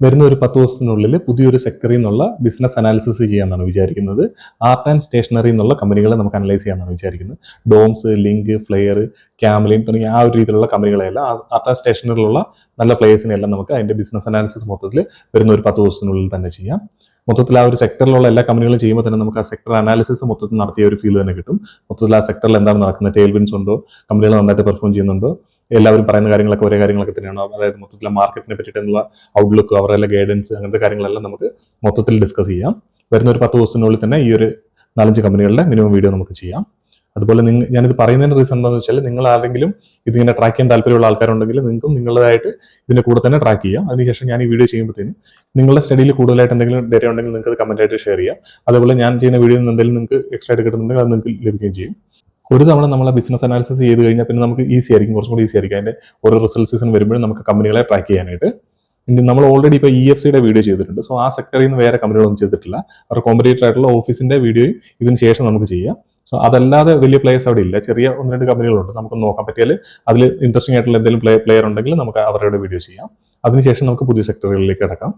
വരുന്ന ഒരു 10 ദിവസത്തിനുള്ളിൽ പുതിയൊരു സെക്ടറിൽ നിന്നുള്ള ബിസിനസ് അനാലിസിസ് ചെയ്യാമെന്നാണ് വിചാരിക്കുന്നത്. ആർട്ട് ആൻഡ് സ്റ്റേഷനറി എന്നുള്ള കമ്പനികളെ നമുക്ക് അനലൈസ് ചെയ്യാമെന്നാണ് വിചാരിക്കുന്നത്. ഡോംസ്, ലിങ്ക്, ഫ്ലെയർ, ക്യാമലിൻ തുടങ്ങിയ ആ ഒരു രീതിയിലുള്ള കമ്പനികളെല്ലാം ആർട്ട് ആൻഡ് സ്റ്റേഷനറിയിലുള്ള നല്ല പ്ലേയേഴ്സിനെല്ലാം നമുക്ക് അതിന്റെ ബിസിനസ് അനാലിസിസ് മൊത്തത്തിൽ വരുന്ന ഒരു 10 ദിവസത്തിനുള്ളിൽ തന്നെ ചെയ്യാം. മൊത്തത്തിൽ ആ ഒരു സെക്ടറിലുള്ള എല്ലാ കമ്പനികളും ചെയ്യുമ്പോൾ തന്നെ നമുക്ക് ആ സെക്ടർ അനാലിസിസ് മൊത്തത്തിൽ നടത്തിയ ഒരു ഫീൽ തന്നെ കിട്ടും. മൊത്തത്തിൽ ആ സെക്ടറിൽ എന്താണ് നടക്കുന്നത്, ടെയിൽവിൻസ് ഉണ്ടോ, കമ്പനികൾ നന്നായിട്ട് പെർഫോം ചെയ്യുന്നുണ്ടോ, എല്ലാവരും പറയുന്ന കാര്യങ്ങളൊക്കെ ഒരേ കാര്യങ്ങളൊക്കെ തന്നെയാണോ, അതായത് മൊത്തത്തിലെ മാർക്കറ്റിനെ പറ്റിയിട്ടുള്ള ഔട്ട്ലുക്ക്, അവരുടെ ഗൈഡൻസ്, അങ്ങനത്തെ കാര്യങ്ങളെല്ലാം നമുക്ക് മൊത്തത്തിൽ ഡിസ്കസ് ചെയ്യാം. വരുന്ന ഒരു 10 ദിവസത്തിനുള്ളിൽ തന്നെ ഈ ഒരു 4-5 കമ്പനികളുടെ മിനിമം വീഡിയോ നമുക്ക് ചെയ്യാം. അതുപോലെ ഞാനിത് പറയുന്നതിന്റെ റീസൺ എന്താണെന്ന് വെച്ചാൽ, നിങ്ങൾ ആരെങ്കിലും ഇതിങ്ങനെ ട്രാക്ക് ചെയ്യാൻ താല്പര്യമുള്ള ആൾക്കാരുണ്ടെങ്കിൽ നിങ്ങൾക്കും നിങ്ങളുടേതായിട്ട് ഇതിന്റെ കൂടെ തന്നെ ട്രാക്ക് ചെയ്യാം. അതിനുശേഷം ഞാൻ ഈ വീഡിയോ ചെയ്യുമ്പോഴത്തേനും നിങ്ങളുടെ സ്റ്റഡിയിൽ കൂടുതലായിട്ട് എന്തെങ്കിലും ഡേറ്റ ഉണ്ടെങ്കിൽ നിങ്ങൾക്ക് അത് കമന്റ് ആയിട്ട് ഷെയർ ചെയ്യാം. അതേപോലെ ഞാൻ ചെയ്യുന്ന വീഡിയോയിൽ നിന്ന് എന്തെങ്കിലും നിങ്ങൾക്ക് എക്സ്ട്രാ ആയിട്ട് കിട്ടുന്നുണ്ടെങ്കിൽ അത് നിങ്ങൾക്ക് ലഭിക്കുകയും ചെയ്യും. ഒരു തവണ നമ്മളെ ബിസിനസ് അനാലിസിസ് ചെയ്ത് കഴിഞ്ഞാൽ പിന്നെ നമുക്ക് ഈസി ആയിരിക്കും, കുറച്ചും കൂടി ഈസി ആയിരിക്കും. അതിന്റെ ഓരോ റിസൾട്ട് സീസൺ വരുമ്പോഴും നമുക്ക് കമ്പനികളെ ട്രാക്ക് ചെയ്യാനായിട്ട്. നമ്മൾ ഓൾറെഡി ഇപ്പോൾ EFCയുടെ വീഡിയോ ചെയ്തിട്ടുണ്ട്. സോ ആ സെക്ടറിൽ നിന്ന് വേറെ കമ്പനികളൊന്നും ചെയ്തിട്ടില്ല. അവരുടെ കോമ്പറ്റേറ്റർ ആയിട്ടുള്ള ഓഫീസിന്റെ വീഡിയോയും ഇതിന് ശേഷം നമുക്ക് ചെയ്യാം. സോ അതല്ലാതെ വലിയ പ്ലേയേഴ്സ് അവിടെ ഇല്ല, ചെറിയ 1-2 കമ്പനികളുണ്ട്. നമുക്ക് നോക്കാൻ പറ്റിയാൽ അതിൽ ഇൻട്രസ്റ്റിംഗ് ആയിട്ടുള്ള എന്തെങ്കിലും പ്ലെയർ ഉണ്ടെങ്കിൽ നമുക്ക് അവരുടെ വീഡിയോ ചെയ്യാം. അതിനുശേഷം നമുക്ക് പുതിയ സെക്ടറുകളിലേക്ക് കിടക്കാം.